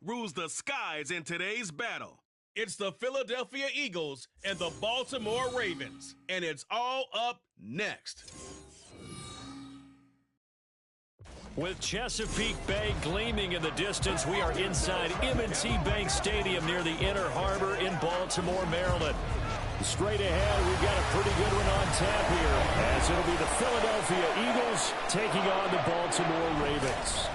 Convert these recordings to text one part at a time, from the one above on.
rules the skies in today's battle. It's the Philadelphia Eagles and the Baltimore Ravens, and it's all up next. With Chesapeake Bay gleaming in the distance, we are inside M&T Bank Stadium near the Inner Harbor in Baltimore, Maryland. Straight ahead, we've got a pretty good one on tap here, as it'll be the Philadelphia Eagles taking on the Baltimore Ravens.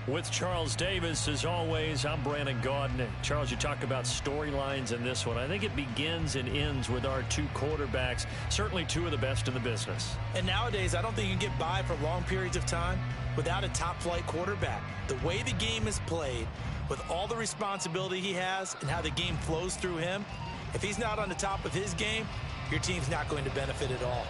With Charles Davis, as always, I'm Brandon Gaudin. Charles, you talk about storylines in this one. I think it begins and ends with our two quarterbacks, certainly two of the best in the business. And nowadays, I don't think you can get by for long periods of time without a top-flight quarterback. The way the game is played, with all the responsibility he has and how the game flows through him, if he's not on the top of his game, your team's not going to benefit at all.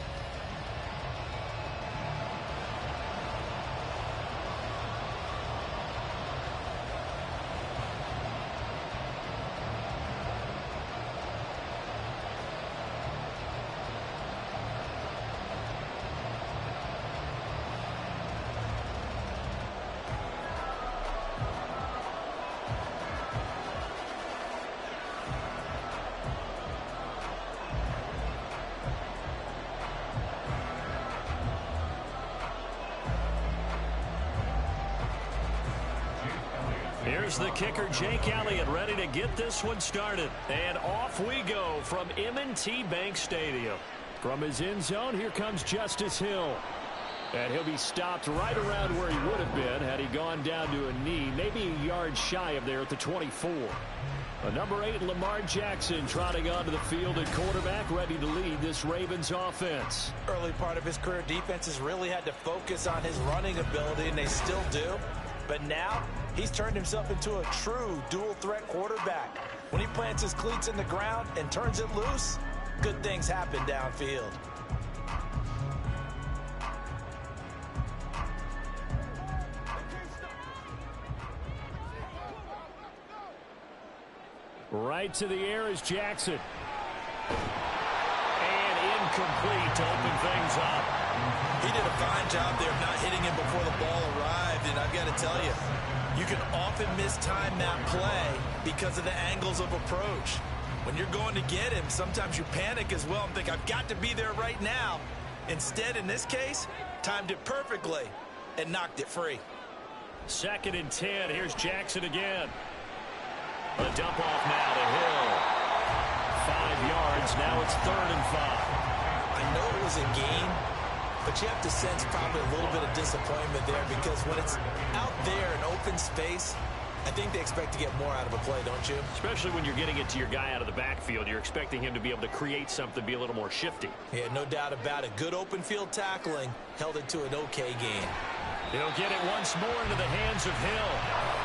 Here's the kicker, Jake Elliott, ready to get this one started. And off we go from M&T Bank Stadium. From his end zone, here comes Justice Hill. And he'll be stopped right around where he would have been had he gone down to a knee, maybe a yard shy of there at the 24. Number 8, Lamar Jackson, trotting onto the field at quarterback, ready to lead this Ravens offense. Early part of his career, defenses really had to focus on his running ability, and they still do. But now, he's turned himself into a true dual-threat quarterback. When he plants his cleats in the ground and turns it loose, good things happen downfield. Right to the air is Jackson. And incomplete to open things up. He did a fine job there of not hitting him before the ball arrived, and I've got to tell you, you can often mistime that play because of the angles of approach. When you're going to get him, sometimes you panic as well and think, I've got to be there right now. Instead, in this case, timed it perfectly and knocked it free. 2nd and 10. Here's Jackson again. The dump off now to Hill. 5 yards. Now it's 3rd and 5. I know it was a game, but you have to sense probably a little bit of disappointment there because when it's out there in open space, I think they expect to get more out of a play, don't you? Especially when you're getting it to your guy out of the backfield. You're expecting him to be able to create something, be a little more shifty. Yeah, no doubt about it. Good open field tackling held it to an okay game. He'll get it once more into the hands of Hill.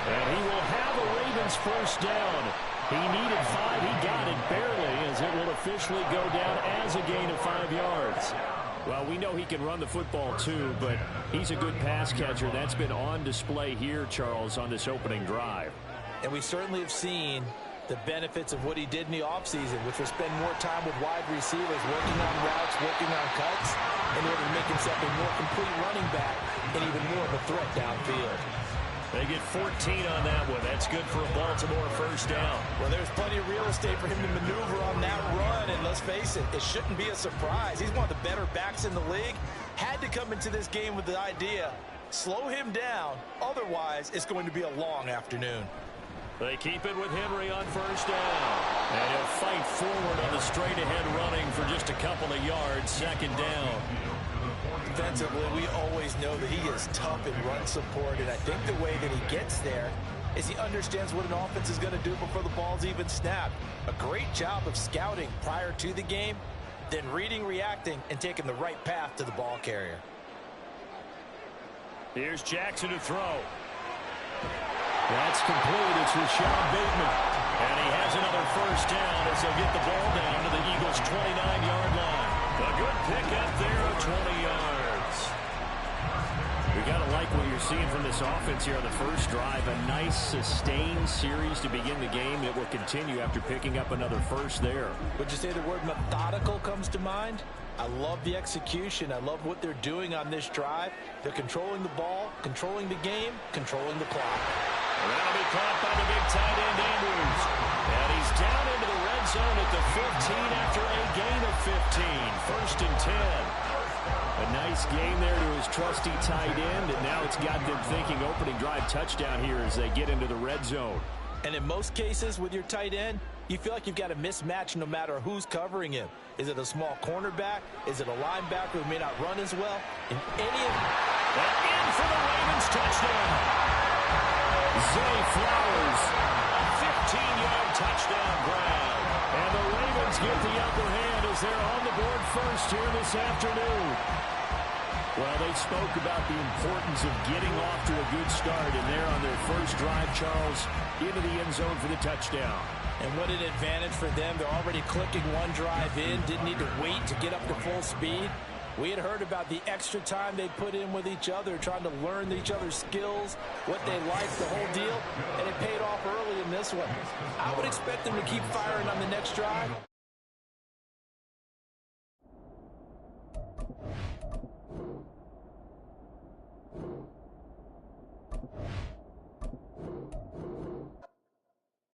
And he will have a Ravens first down. He needed 5. He got it barely as it will officially go down as a gain of 5 yards. Well, we know he can run the football too, but he's a good pass catcher. That's been on display here, Charles, on this opening drive. And we certainly have seen the benefits of what he did in the offseason, which was spend more time with wide receivers, working on routes, working on cuts, in order to make himself a more complete running back and even more of a threat downfield. They get 14 on that one. That's good for a Baltimore first down. Well, there's plenty of real estate for him to maneuver on that run, and let's face it, it shouldn't be a surprise. He's one of the better backs in the league. Had to come into this game with the idea, slow him down, otherwise it's going to be a long afternoon. They keep it with Henry on first down. And he'll fight forward on the straight-ahead running for just a couple of yards, 2nd down. Defensively, we always know that he is tough in run support, and I think the way that he gets there is he understands what an offense is going to do before the ball's even snapped. A great job of scouting prior to the game, then reading, reacting, and taking the right path to the ball carrier. Here's Jackson to throw. That's complete. It's Rashad Bateman. And he has another first down as they'll get the ball down to the Eagles' 29-yard line. A good pickup there of 20 yards. We got to like what you're seeing from this offense here on the first drive. A nice, sustained series to begin the game that will continue after picking up another first there. Would you say the word methodical comes to mind? I love the execution. I love what they're doing on this drive. They're controlling the ball, controlling the game, controlling the clock. And that'll be caught by the big tight end, Andrews. And he's down into the red zone at the 15 after a gain of 15. 1st and 10. A nice game there to his trusty tight end, and now it's got them thinking opening drive touchdown here as they get into the red zone. And in most cases with your tight end, you feel like you've got a mismatch no matter who's covering him. Is it a small cornerback? Is it a linebacker who may not run as well? In any of and in for the Ravens touchdown. Zay Flowers, a 15-yard touchdown grab. And the Ravens get the upper hand as they're on the board first here this afternoon. Well, they spoke about the importance of getting off to a good start, and they're on their first drive, Charles, into the end zone for the touchdown. And what an advantage for them. They're already clicking one drive in, didn't need to wait to get up to full speed. We had heard about the extra time they put in with each other, trying to learn each other's skills, what they liked, the whole deal, and it paid off early in this one. I would expect them to keep firing on the next drive.